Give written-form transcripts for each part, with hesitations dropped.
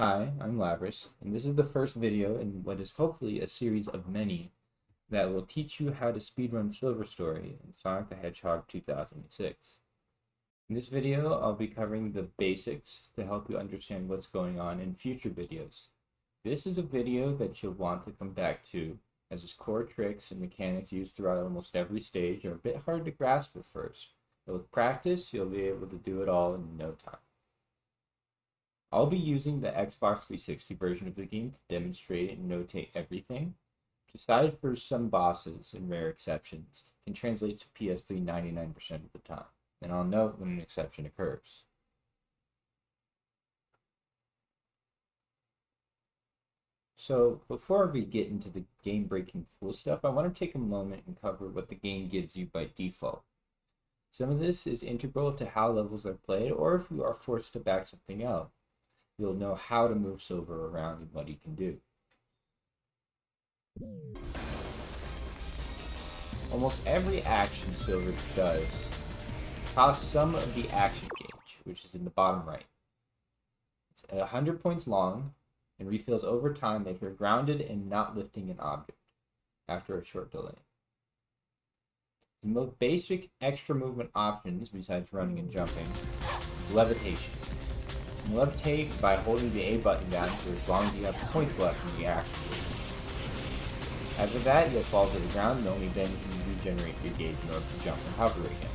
Hi, I'm Labris, and this is the first video in what is hopefully a series of many that will teach you how to speedrun Silver Story in Sonic the Hedgehog 2006. In this video, I'll be covering the basics to help you understand what's going on in future videos. This is a video that you'll want to come back to, as its core tricks and mechanics used throughout almost every stage are a bit hard to grasp at first, but with practice, you'll be able to do it all in no time. I'll be using the Xbox 360 version of the game to demonstrate and notate everything, which aside for some bosses and rare exceptions, can translate to PS3 99% of the time, and I'll note when an exception occurs. So, before we get into the game-breaking cool stuff, I want to take a moment and cover what the game gives you by default. Some of this is integral to how levels are played, or if you are forced to back something out, you'll know how to move Silver around and what he can do. Almost every action Silver does costs some of the action gauge, which is in the bottom right. It's 100 points long and refills over time if you're grounded and not lifting an object after a short delay. The most basic extra movement options, besides running and jumping, levitation. You levitate by holding the A button down for as long as you have points left in the action gauge. After that, you'll fall to the ground and only then can you regenerate your gauge in order to jump and hover again.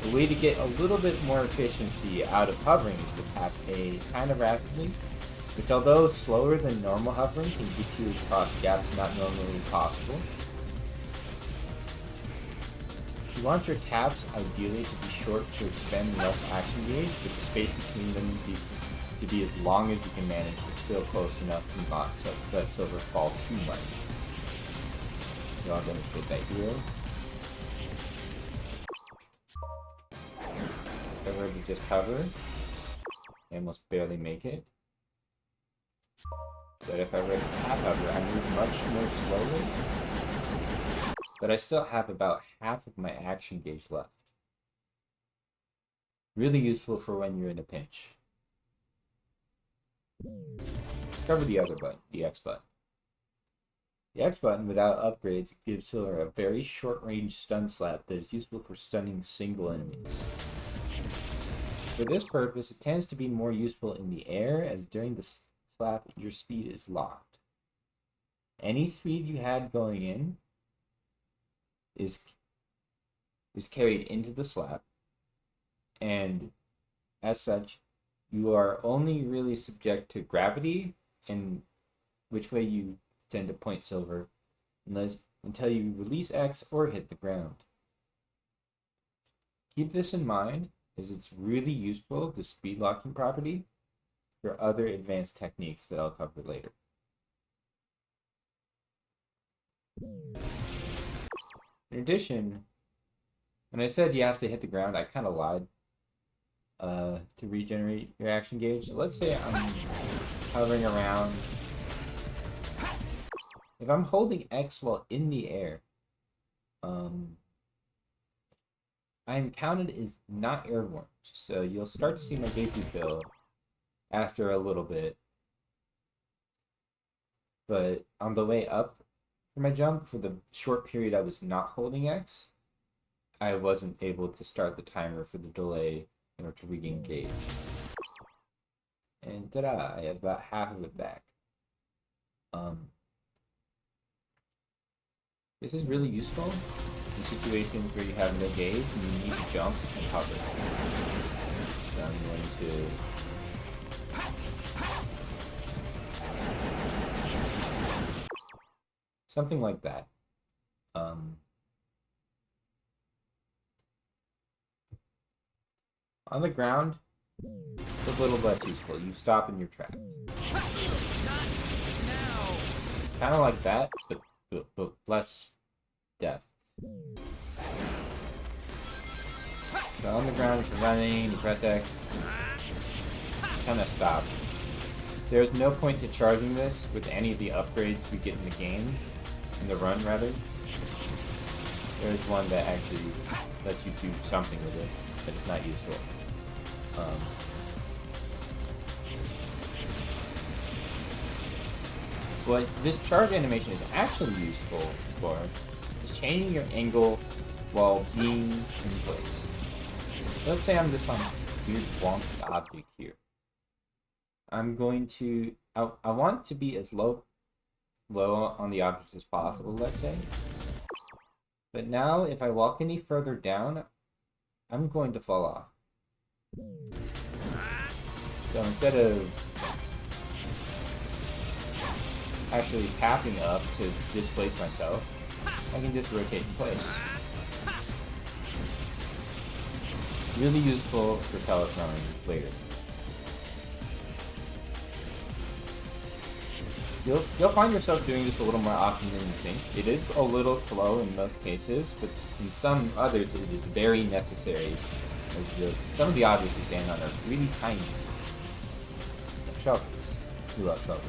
The way to get a little bit more efficiency out of hovering is to tap A kind of rapidly, which although slower than normal hovering can get you across gaps not normally possible. You want your taps ideally to be short to expend less action gauge, but the space between them to be as long as you can manage and still close enough to not let Silver fall too much. So I'll demonstrate that here. If I were to just hover, I almost barely make it. But if I were to tap hover, I move much more slowly. But I still have about half of my action gauge left. Really useful for when you're in a pinch. Cover the other button, the X button. The X button, without upgrades, gives Silver a very short-range stun slap that is useful for stunning single enemies. For this purpose, it tends to be more useful in the air, as during the slap, your speed is locked. Any speed you had going in is carried into the slap, and as such, you are only really subject to gravity and which way you tend to point Silver until you release X or hit the ground. Keep this in mind, as it's really useful, the speed locking property, for other advanced techniques that I'll cover later. In addition, when I said you have to hit the ground, I kind of lied to regenerate your action gauge. So let's say I'm hovering around. If I'm holding X while in the air, I'm counted as not airborne. So you'll start to see my gauge refill after a little bit. But on the way up, for my jump, for the short period I was not holding X, I wasn't able to start the timer for the delay in order to regain gauge. And ta-da, I have about half of it back. This is really useful in situations where you have no gauge and you need to jump and hover. So I'm going to something like that. On the ground, it's a little less useful. You stop in your tracks. Kind of like that, but less death. So on the ground, if you're running, you press X, kind of stop. There's no point to charging this with any of the upgrades we get in the game. In the run, rather. There's one that actually lets you do something with it, but it's not useful. What this charge animation is actually useful for is changing your angle while being in place. Let's say I'm just on a weird wonky object here. I'm going to, I want to be as low on the object as possible, let's say. But now, if I walk any further down, I'm going to fall off. So instead of actually tapping up to displace myself, I can just rotate in place. Really useful for telethrowing later. You'll find yourself doing this a little more often than you think. It is a little slow in most cases, but in some others it is very necessary. Some of the objects you stand on are really tiny. Like shovels. We love shovels.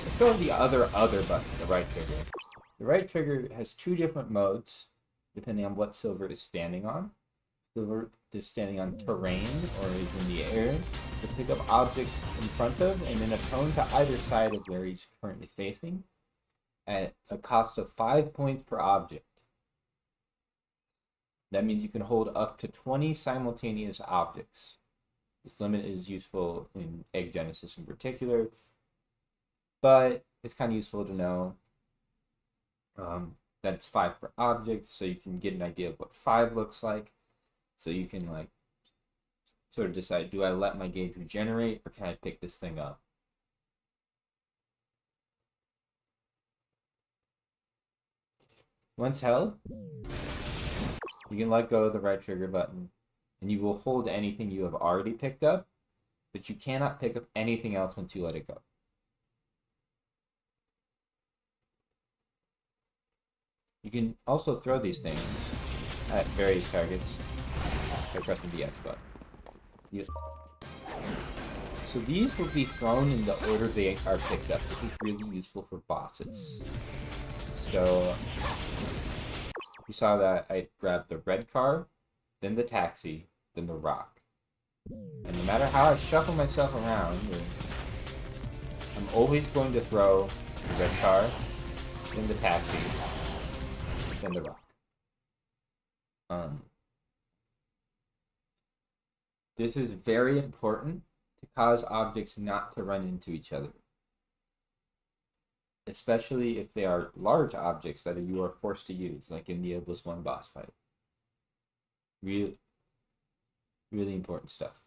Let's go with the other button, the right trigger. The right trigger has two different modes, depending on what Silver is standing on. Silver is standing on terrain, or is in the air, to pick up objects in front of, and then a cone to either side of where he's currently facing, at a cost of 5 points per object. That means you can hold up to 20 simultaneous objects. This limit is useful in Egg Genesis in particular, but it's kind of useful to know that it's 5 per object, so you can get an idea of what 5 looks like. So you can like sort of decide, do I let my gauge regenerate or can I pick this thing up? Once held, you can let go of the right trigger button and you will hold anything you have already picked up, but you cannot pick up anything else once you let it go. You can also throw these things at various targets by pressing the X button. So these will be thrown in the order they are picked up. This is really useful for bosses. So you saw that I grabbed the red car, then the taxi, then the rock. And no matter how I shuffle myself around, I'm always going to throw the red car, then the taxi, then the rock. This is very important to cause objects not to run into each other, especially if they are large objects that you are forced to use, like in the Obelisk 1 boss fight. Really important stuff.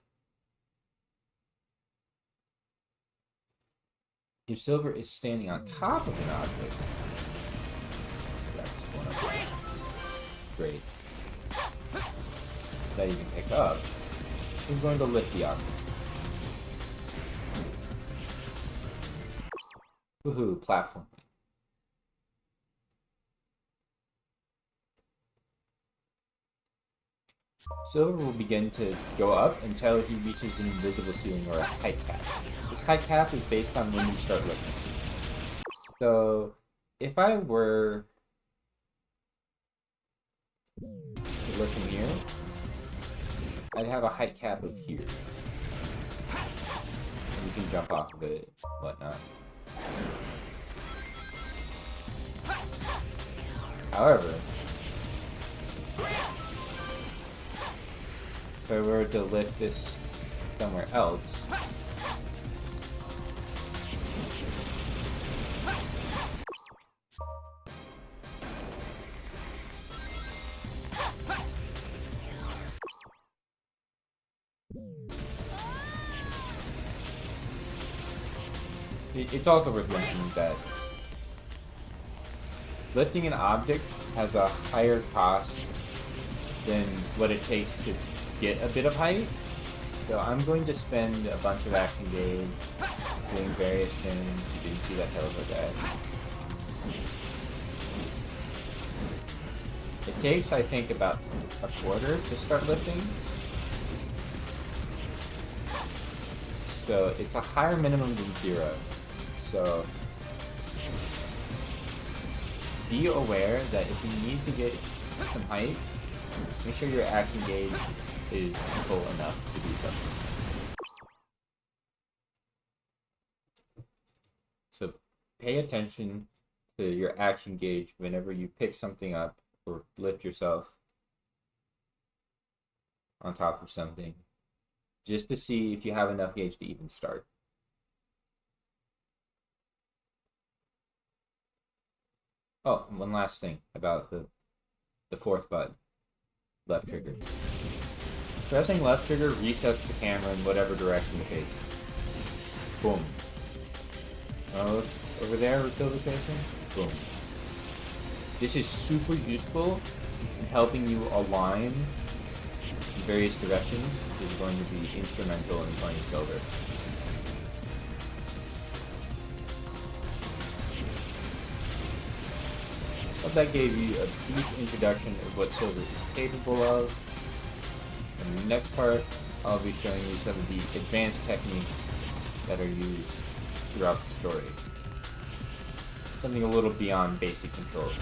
If Silver is standing on top of an object, that's one of them. Great. That you can pick up. He's going to lift the object. Woohoo, platforming. Silver will begin to go up until he reaches an invisible ceiling or a height cap. This height cap is based on when you start lifting. So, if I were to lift from here, I'd have a height cap of here. You can jump off of it, whatnot. However, if I were to lift this somewhere else, it's also worth mentioning that lifting an object has a higher cost than what it takes to get a bit of height. So I'm going to spend a bunch of action gauge doing various things. You didn't see that teleport guy. It takes, I think, about a quarter to start lifting. So it's a higher minimum than 0. So be aware that if you need to get some height, make sure your action gauge is full enough to do something. pay attention to your action gauge whenever you pick something up or lift yourself on top of something, just to see if you have enough gauge to even start. Oh, one last thing about the fourth button, left trigger. Pressing left trigger resets the camera in whatever direction you're facing. Boom. Oh, over there with Silver's facing? Boom. This is super useful in helping you align in various directions, which is going to be instrumental in playing Silver. Hope that gave you a brief introduction of what Silver is capable of. In the next part, I'll be showing you some of the advanced techniques that are used throughout the story. Something a little beyond basic controls.